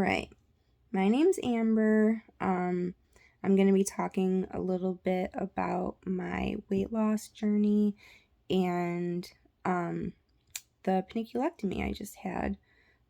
right. My name's Amber. I'm going to be talking a little bit about my weight loss journey and the panniculectomy I just had,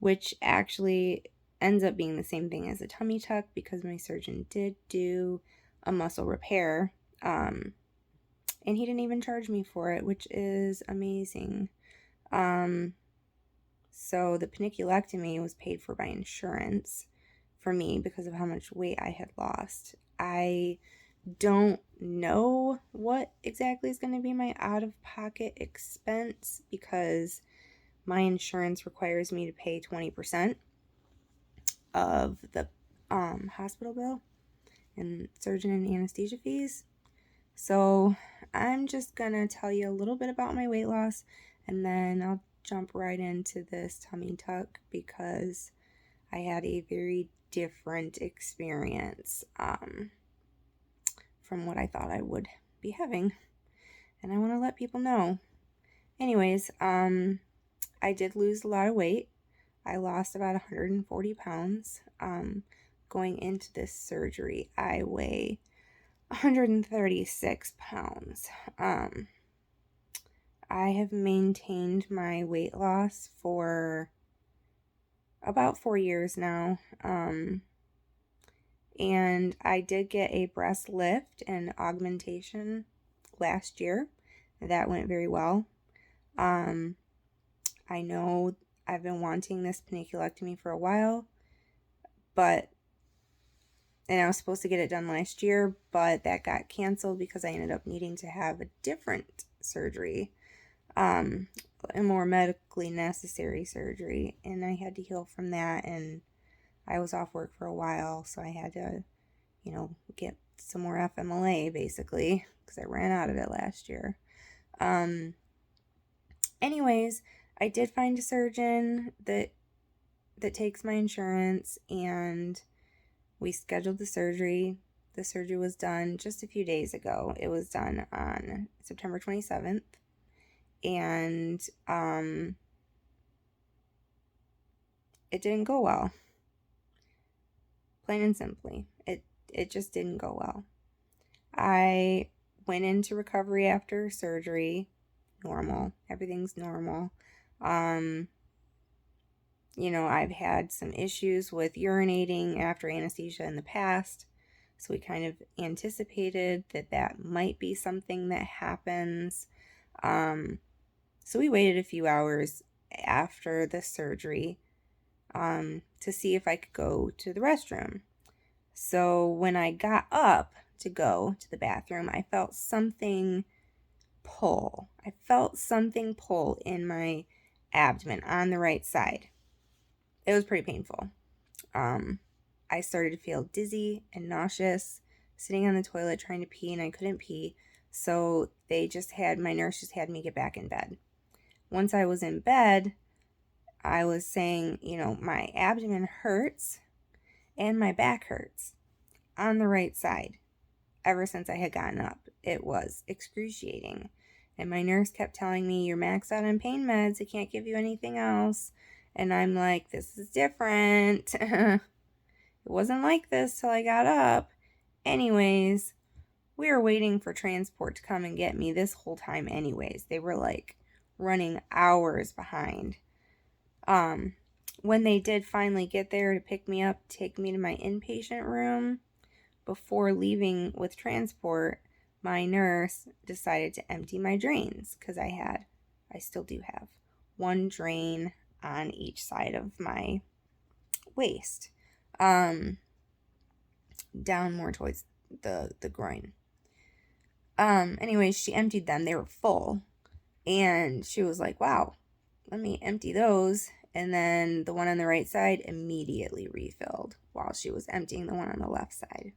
which actually ends up being the same thing as a tummy tuck because my surgeon did do a muscle repair. And he didn't even charge me for it, which is amazing. So the panniculectomy was paid for by insurance for me because of how much weight I had lost. I don't know what exactly is going to be my out-of-pocket expense because my insurance requires me to pay 20% of the hospital bill and surgeon and anesthesia fees. So I'm just going to tell you a little bit about my weight loss, and then I'll jump right into this tummy tuck because I had a very different experience from what I thought I would be having, and I want to let people know. Anyways, I did lose a lot of weight. I lost about 140 pounds. Going into this surgery, I weigh 136 pounds. I have maintained my weight loss for about 4 years now. And I did get a breast lift and augmentation last year. That went very well. I know I've been wanting this panniculectomy for a while, and I was supposed to get it done last year, but that got canceled because I ended up needing to have a different surgery, a more medically necessary surgery, and I had to heal from that, and I was off work for a while, so I had to, get some more FMLA, basically, because I ran out of it last year. Anyways, I did find a surgeon that takes my insurance, and we scheduled the surgery. The surgery was done just a few days ago. It was done on September 27th. And it didn't go well. Plain and simply. It just didn't go well. I went into recovery after surgery. Normal. Everything's normal. I've had some issues with urinating after anesthesia in the past, so we kind of anticipated that might be something that happens. So we waited a few hours after the surgery to see if I could go to the restroom. So when I got up to go to the bathroom, I felt something pull. I felt something pull in my abdomen on the right side. It was pretty painful. I started to feel dizzy and nauseous, sitting on the toilet trying to pee, and I couldn't pee. So my nurse just had me get back in bed. Once I was in bed, I was saying, my abdomen hurts and my back hurts on the right side. Ever since I had gotten up, it was excruciating. And my nurse kept telling me, you're maxed out on pain meds. I can't give you anything else. And I'm like, this is different. It wasn't like this till I got up. Anyways, we were waiting for transport to come and get me this whole time anyways. They were like running hours behind. When they did finally get there to pick me up, take me to my inpatient room, before leaving with transport, my nurse decided to empty my drains because I still do have one drain on each side of my waist, down more towards the groin. Anyways, she emptied them. They were full, and she was like, wow, let me empty those. And then the one on the right side immediately refilled while she was emptying the one on the left side.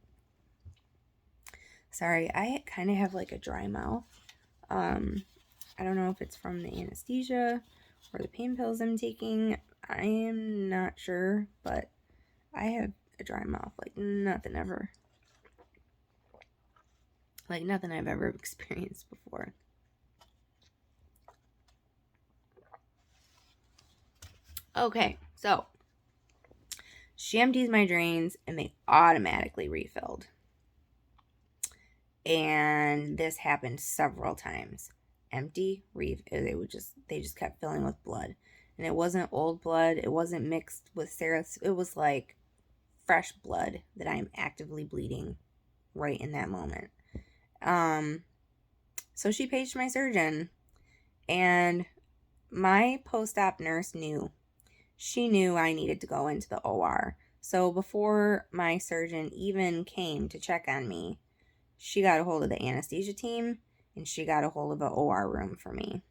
Sorry, I kind of have like a dry mouth. I don't know if it's from the anesthesia or the pain pills I'm taking. I am not sure, but I have a dry mouth like nothing I've ever experienced before. Okay, so She empties my drains and they automatically refilled. And this happened several times. Empty, they just kept filling with blood. And it wasn't old blood, it wasn't mixed with Sarah's, it was like fresh blood that I'm actively bleeding right in that moment. So she paged my surgeon, and my post-op nurse knew. She knew I needed to go into the OR. So before my surgeon even came to check on me, she got a hold of the anesthesia team and she got a hold of an OR room for me,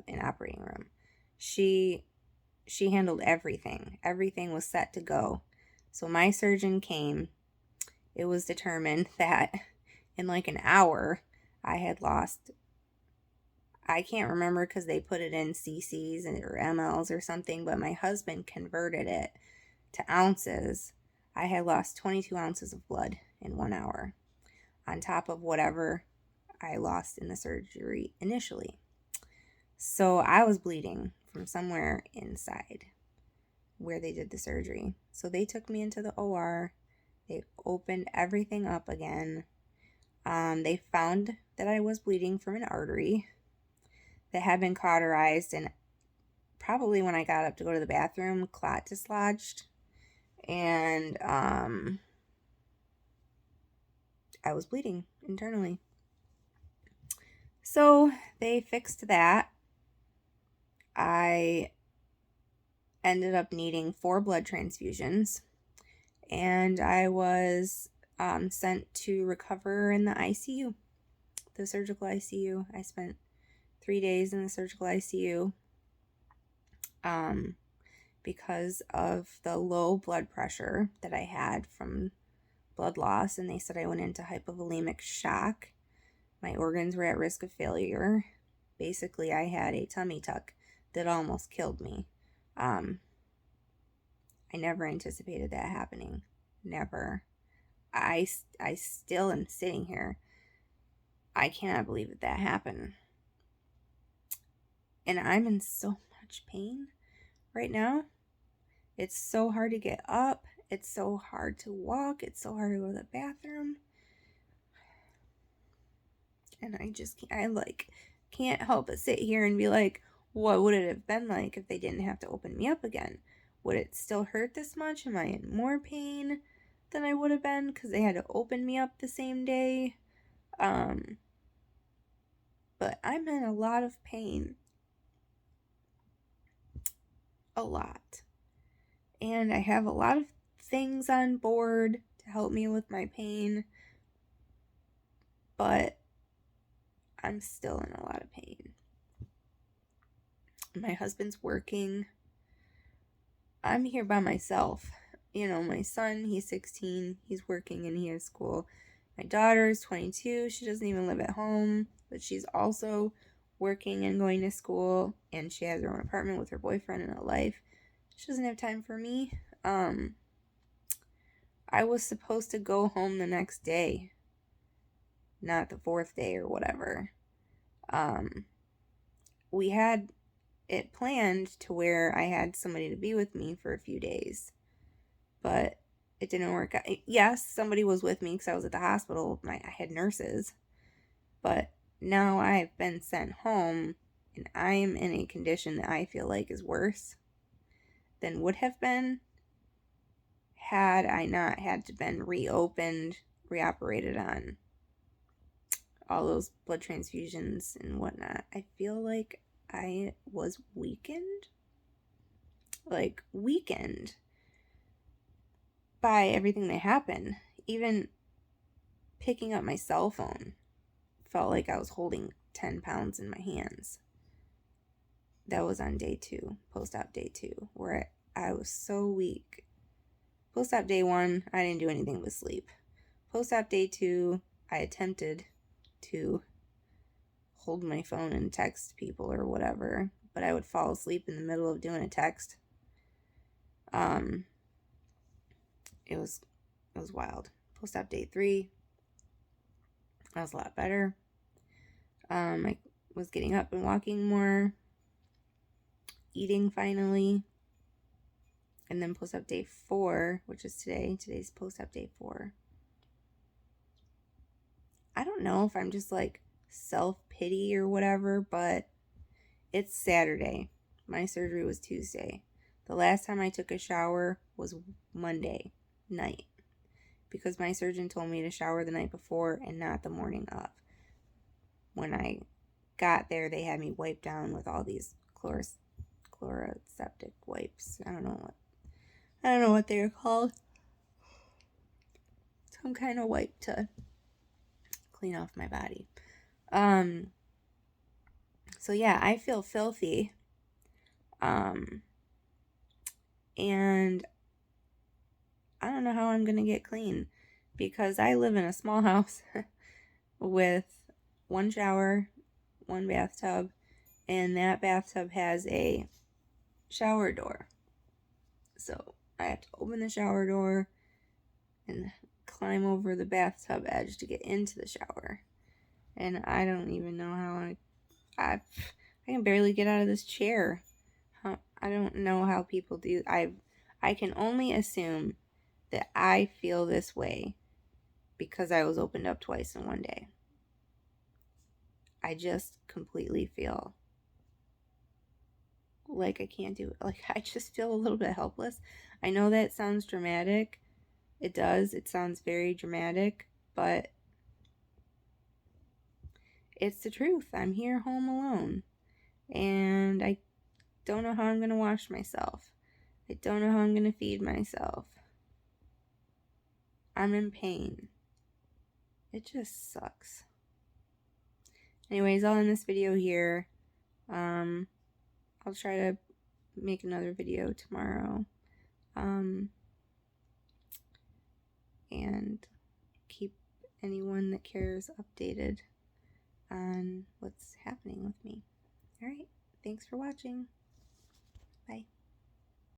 an operating room. She handled everything. Everything was set to go. So my surgeon came. It was determined that in like an hour, I had lost, I can't remember because they put it in cc's or mls or something, but my husband converted it to ounces. I had lost 22 ounces of blood in 1 hour, on top of whatever I lost in the surgery initially. So I was bleeding from somewhere inside where they did the surgery. So they took me into the OR. They opened everything up again. They found that I was bleeding from an artery that had been cauterized, and probably when I got up to go to the bathroom, clot dislodged. And I was bleeding internally. So they fixed that. I ended up needing 4 blood transfusions, and I was sent to recover in the ICU, the surgical ICU. I spent 3 days in the surgical ICU because of the low blood pressure that I had from blood loss, and they said I went into hypovolemic shock. My organs were at risk of failure. Basically, I had a tummy tuck that almost killed me. I never anticipated that happening. Never. I still am sitting here. I cannot believe that happened. And I'm in so much pain right now. It's so hard to get up. It's so hard to walk. It's so hard to go to the bathroom. And I can't help but sit here and be like, what would it have been like if they didn't have to open me up again? Would it still hurt this much? Am I in more pain than I would have been because they had to open me up the same day? But I'm in a lot of pain. A lot. And I have a lot of things on board to help me with my pain. But I'm still in a lot of pain. My husband's working. I'm here by myself. You know, my son, he's 16. He's working and he has school. My daughter is 22. She doesn't even live at home, but she's also working and going to school, and she has her own apartment with her boyfriend and a life. She doesn't have time for me. I was supposed to go home the next day, not the 4th day or whatever. We had it planned to where I had somebody to be with me for a few days, but it didn't work out. Yes, somebody was with me because I was at the hospital. I had nurses, but now I've been sent home and I'm in a condition that I feel like is worse than would have been had I not had to been reopened, reoperated on, all those blood transfusions and whatnot. I feel like I was weakened by everything that happened. Even picking up my cell phone felt like I was holding 10 pounds in my hands. That was on day 2, post-op day 2, where I was so weak. Post-op day 1, I didn't do anything but sleep. Post-op day 2, I attempted to hold my phone and text people or whatever, but I would fall asleep in the middle of doing a text. It was wild. Post-op day 3, I was a lot better. I was getting up and walking more, eating finally. and then post-op day 4, which is today. Today's post-op day 4. I don't know if I'm just like self-pity or whatever, but it's Saturday. My surgery was Tuesday. The last time I took a shower was Monday night because my surgeon told me to shower the night before and not the morning of. When I got there, they had me wiped down with all these chloroseptic wipes. I don't know what they are called. Some kind of wipe to clean off my body. So yeah, I feel filthy. And I don't know how I'm gonna get clean because I live in a small house with one shower, one bathtub, and that bathtub has a shower door. So I have to open the shower door and climb over the bathtub edge to get into the shower. And I don't even know how I can barely get out of this chair. I don't know how people do. I can only assume that I feel this way because I was opened up twice in one day. I just completely feel like I can't do it. Like I just feel a little bit helpless. I know that sounds dramatic. It does. It sounds very dramatic, but it's the truth. I'm here home alone. And I don't know how I'm going to wash myself. I don't know how I'm going to feed myself. I'm in pain. It just sucks. Anyways, I'll end this video here. I'll try to make another video tomorrow. And keep anyone that cares updated on what's happening with me. Alright, thanks for watching. Bye.